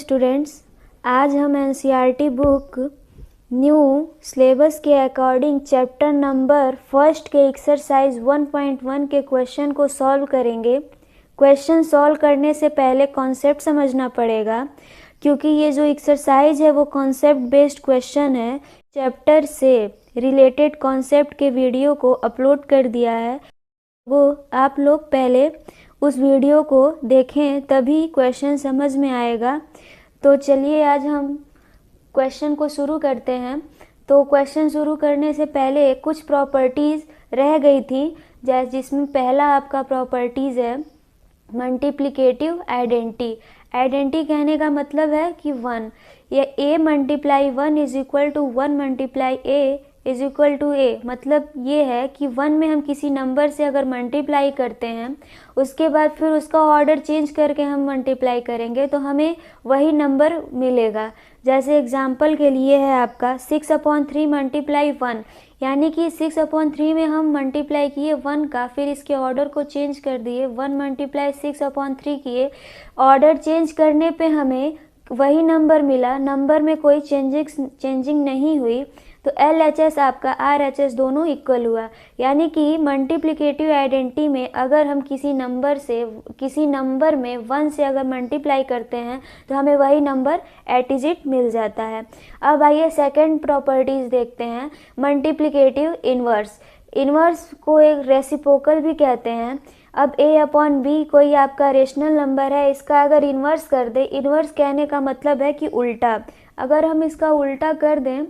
Students, आज हम NCERT book new syllabus के अकॉर्डिंग चैप्टर नंबर फर्स्ट के एक्सरसाइज 1.1 के क्वेश्चन को सॉल्व करेंगे। क्वेश्चन सॉल्व करने से पहले कॉन्सेप्ट समझना पड़ेगा, क्योंकि ये जो एक्सरसाइज है वो कॉन्सेप्ट बेस्ड क्वेश्चन है। चैप्टर से रिलेटेड कॉन्सेप्ट के वीडियो को अपलोड कर दिया है, वो आप लोग पहले उस वीडियो को देखें, तभी क्वेश्चन समझ में आएगा। तो चलिए आज हम क्वेश्चन को शुरू करते हैं। तो क्वेश्चन शुरू करने से पहले कुछ प्रॉपर्टीज़ रह गई थी, जिसमें पहला आपका प्रॉपर्टीज़ है मल्टीप्लिकेटिव आइडेंटिटी। आइडेंटिटी कहने का मतलब है कि 1 या a multiply 1 is equal to 1 multiply a is equal to a। मतलब ये है कि 1 में हम किसी नंबर से अगर मल्टीप्लाई करते हैं, उसके बाद फिर उसका ऑर्डर चेंज करके हम मल्टीप्लाई करेंगे तो हमें वही नंबर मिलेगा। जैसे एग्जांपल के लिए है आपका 6/3 मल्टीप्लाई 1, यानी कि 6/3 में हम मल्टीप्लाई किए 1 का, फिर इसके ऑर्डर को चेंज कर दिए, 1 मल्टीप्लाई 6/3 किए, ऑर्डर चेंज करने पे हमें वही नंबर मिला, नंबर में कोई चेंजिंग नहीं हुई। तो LHS आपका RHS दोनों इक्वल हुआ। यानी कि मल्टीप्लिकेटिव आइडेंटिटी में अगर हम किसी नंबर में 1 से अगर मल्टीप्लाई करते हैं तो हमें वही नंबर एट मिल जाता है। अब आइए सेकंड प्रॉपर्टीज़ देखते हैं, मल्टीप्लिकेटिव इन्वर्स। इन्वर्स को एक रेसिप्रोकल भी कहते हैं। अब A/B कोई आपका रेशनल नंबर है, इसका अगर इन्वर्स कर दे, इन्वर्स कहने का मतलब है कि उल्टा। अगर हम इसका उल्टा कर दें,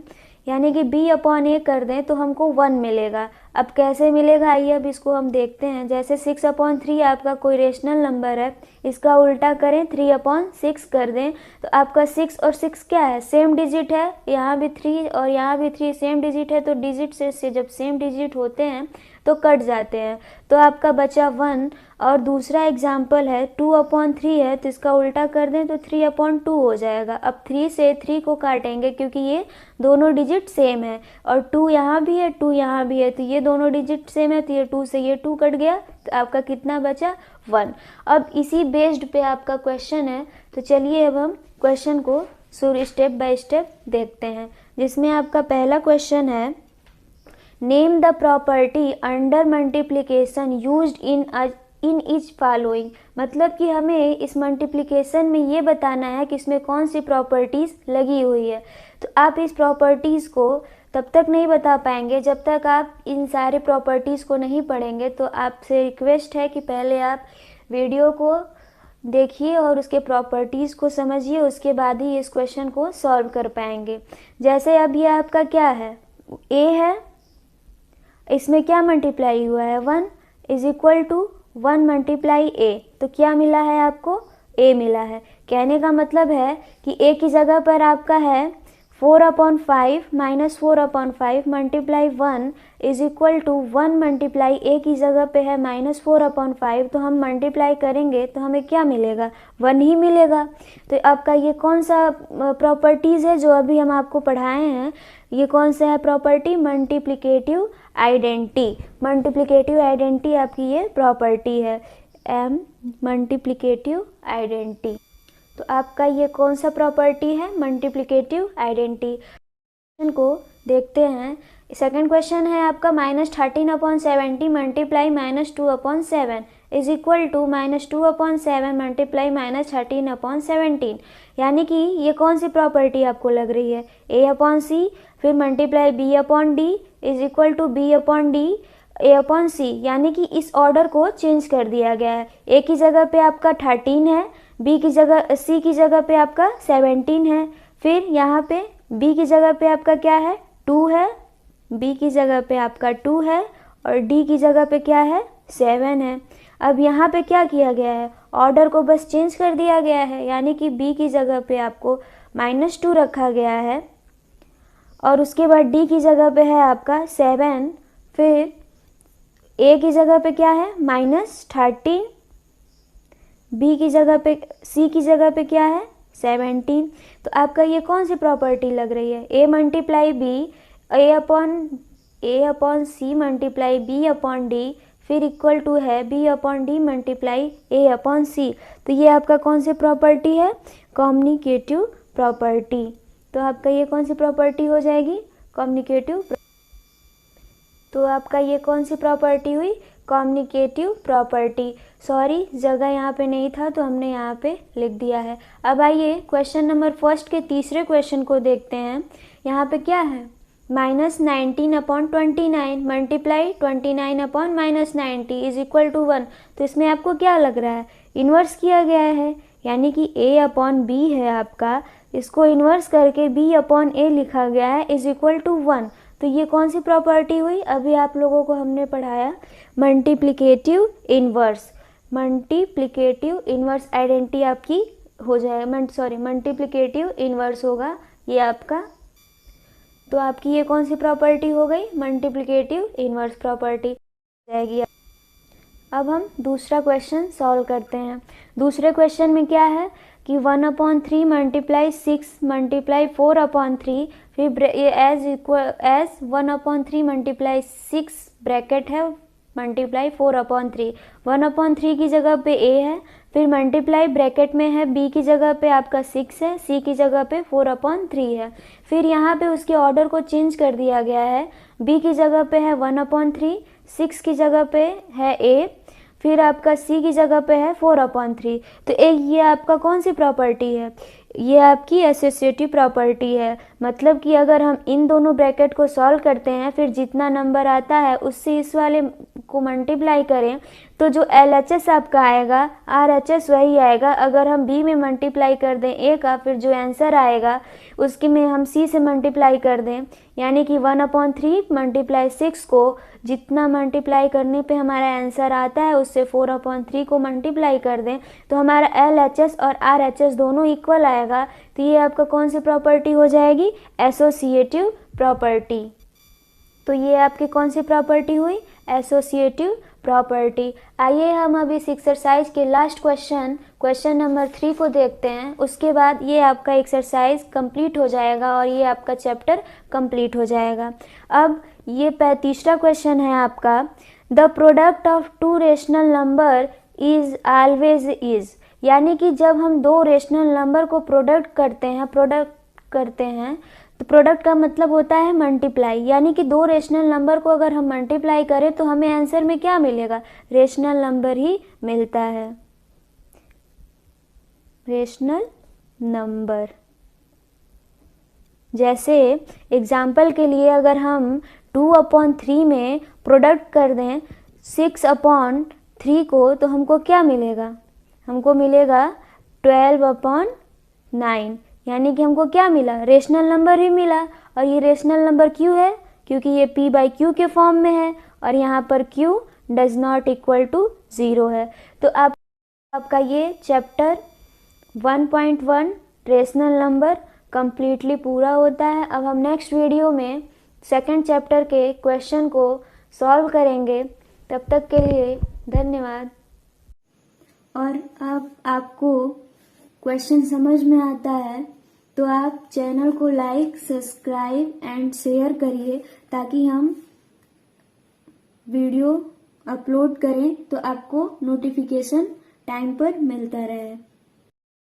यानी कि B/A कर दें, तो हमको 1 मिलेगा। अब कैसे मिलेगा, आइए अब इसको हम देखते हैं। जैसे 6/3 आपका कोई रेशनल नंबर है, इसका उल्टा करें 3/6 कर दें, तो आपका 6 और 6 क्या है, सेम डिजिट है। यहाँ भी 3 और यहाँ भी 3 सेम डिजिट है, तो डिजिट से जब सेम डिजिट होते हैं तो कट जाते हैं, तो आपका बचा 1। और दूसरा एग्जाम्पल है 2/3 है, तो इसका उल्टा कर दें तो 3/2 हो जाएगा। अब 3 से 3 को काटेंगे क्योंकि ये दोनों डिजिट सेम है, और 2 यहाँ भी है 2 यहाँ भी है, तो ये दोनों डिजिट सेम है, तो ये 2 से ये 2 कट गया, तो आपका कितना बचा 1। अब इसी बेस्ड पे आपका क्वेश्चन है, तो चलिए अब हम क्वेश्चन को स्टेप बाय स्टेप देखते हैं। जिसमें आपका पहला क्वेश्चन है, name the property under multiplication used in each following. मतलब कि हमें इस मल्टीप्लिकेशन में ये बताना है कि इसमें कौन सी प्रॉपर्टीज़ लगी हुई है। तो आप इस प्रॉपर्टीज़ को तब तक नहीं बता पाएंगे जब तक आप इन सारे प्रॉपर्टीज़ को नहीं पढ़ेंगे। तो आपसे रिक्वेस्ट है कि पहले आप वीडियो को देखिए और उसके प्रॉपर्टीज़ को समझिए, उसके बाद ही इस क्वेश्चन को सॉल्व कर पाएंगे। जैसे अब ये आपका क्या है, A है, इसमें क्या मल्टीप्लाई हुआ है 1 is equal to 1 multiply A, तो क्या मिला है आपको, A मिला है। कहने का मतलब है कि A की जगह पर आपका है 4/5 minus 4/5 multiply 1 is equal to 1 multiply A की जगह पे है -4/5, तो हम मल्टीप्लाई करेंगे तो हमें क्या मिलेगा, 1 ही मिलेगा। तो आपका ये कौन सा प्रॉपर्टीज़ है जो अभी हम आपको पढ़ाए हैं, ये कौन सा है property, multiplicative identity. Multiplicative identity आपकी ये प्रॉपर्टी है, मल्टीप्लिकेटिव आइडेंटिटी। तो आपका ये कौन सा प्रॉपर्टी है, मल्टीप्लिकेटिव आइडेंटिटी। को देखते हैं। सेकंड क्वेश्चन है आपका -13/70 multiply -2/7 is equal to -2/7 multiply -13/17। यानी कि ये कौन सी प्रॉपर्टी आपको लग रही है, A/C, फिर multiply B/D is equal to B/D A/C। यानी कि इस ऑर्डर को चेंज कर दिया गया है। A की जगह पे आपका 13 है, C की जगह पे आपका 17 है, फिर यहाँ पे B की जगह पे आपका क्या है 2 है, B की जगह पे आपका 2 है, और D की जगह पे क्या है 7 है। अब यहाँ पे क्या किया गया है, ऑर्डर को बस चेंज कर दिया गया है। यानी कि B की जगह पे आपको -2 रखा गया है, और उसके बाद D की जगह पे है आपका 7, फिर A की जगह पे क्या है -13, B की जगह पे, C की जगह पे क्या है 17। तो आपका ये कौन सी प्रॉपर्टी लग रही है, A multiply B, A/C multiply B/D, फिर इक्वल टू है B/D मल्टीप्लाई A/C। तो ये आपका कौन सी प्रॉपर्टी है, कम्युनिकेटिव प्रॉपर्टी। तो आपका ये कौन सी प्रॉपर्टी हो जाएगी? कम्युनिकेटिव। तो आपका ये कौन सी प्रॉपर्टी हुई? Communicative property. सॉरी, जगह यहाँ पे नहीं था तो हमने यहाँ पे लिख दिया है। अब आइए क्वेश्चन नंबर फर्स्ट के तीसरे क्वेश्चन को देखते हैं। यहाँ पे क्या है? -19/29 मल्टीप्लाई 29/-90 इज इक्वल टू 1। तो इसमें आपको क्या लग रहा है? इन्वर्स किया गया है, यानी कि a/b है आपका, इसको इन्वर्स करके b/a लिखा गया है इज इक्वल टू 1। तो ये कौन सी प्रॉपर्टी हुई? अभी आप लोगों को हमने पढ़ाया multiplicative inverse. Multiplicative inverse identity आपकी हो जाएगा, सॉरी मल्टीप्लिकेटिव इन्वर्स होगा ये आपका। तो आपकी ये कौन सी प्रॉपर्टी हो गई? मल्टीप्लिकेटिव इन्वर्स प्रॉपर्टी जाएगी। अब हम दूसरा क्वेश्चन सॉल्व करते हैं। दूसरे क्वेश्चन में क्या है कि 1/3 मल्टीप्लाई 6 मल्टीप्लाई 4/3, फिर एज 1/3 मल्टीप्लाई 6 ब्रैकेट है मल्टीप्लाई 4/3। 1/3 की जगह पे a है, फिर मल्टीप्लाई ब्रैकेट में है b की जगह पे आपका 6 है, c की जगह पे 4/3 है। फिर यहाँ पे उसके ऑर्डर को चेंज कर दिया गया है, b की जगह पे है 1/3, 6 की जगह पे है a, फिर आपका c की जगह पे है 4/3। तो ये आपका कौन सी प्रॉपर्टी है? ये आपकी एसोसिएटिव प्रॉपर्टी है। मतलब कि अगर हम इन दोनों ब्रैकेट को सॉल्व करते हैं, फिर जितना नंबर आता है उससे इस वाले को मल्टीप्लाई करें, तो जो LHS आपका आएगा RHS वही आएगा। अगर हम b में मल्टीप्लाई कर दें a का, फिर जो आंसर आएगा उसके में हम c से मल्टीप्लाई कर दें, यानी कि 1/3 मल्टीप्लाई 6 को जितना मल्टीप्लाई करने पे हमारा आंसर आता है उससे 4/3 को मल्टीप्लाई कर दें, तो हमारा LHS और RHS दोनों इक्वल आएगा। तो ये आपका कौन सी प्रॉपर्टी हो जाएगी? Associative property. तो ये आपकी कौन सी प्रॉपर्टी हुई? Associative property. आइए हम अब इस एक्सरसाइज के लास्ट क्वेश्चन नंबर 3 को देखते हैं। उसके बाद ये आपका एक्सरसाइज कंप्लीट हो जाएगा और ये आपका चैप्टर कंप्लीट हो जाएगा। अब ये तीसरा क्वेश्चन है आपका, the product of two rational number is always is. यानी कि जब हम दो रेशनल नंबर को प्रोडक्ट करते हैं तो प्रोडक्ट का मतलब होता है मल्टीप्लाई। यानी कि दो रेशनल नंबर को अगर हम मल्टीप्लाई करें तो हमें आंसर में क्या मिलेगा? रेशनल नंबर ही मिलता है, रेशनल नंबर। जैसे एग्जाम्पल के लिए अगर हम 2/3 में प्रोडक्ट कर दें 6/3 को, तो हमको क्या मिलेगा? हमको मिलेगा 12/9। यानी कि हमको क्या मिला? रेशनल नंबर ही मिला। और ये रेशनल नंबर क्यों है? क्योंकि ये p/q के फॉर्म में है और यहाँ पर q does not equal to 0 है। तो आपका ये चैप्टर 1.1 रेशनल नंबर कंप्लीटली पूरा होता है। अब हम नेक्स्ट वीडियो में सेकंड चैप्टर के क्वेश्चन को सॉल्व करेंगे। तब तक के लिए धन्यवाद। और आपको क्वेश्चन समझ में आता है तो आप चैनल को लाइक, सब्सक्राइब एंड शेयर करिए, ताकि हम वीडियो अपलोड करें तो आपको नोटिफिकेशन टाइम पर मिलता रहे।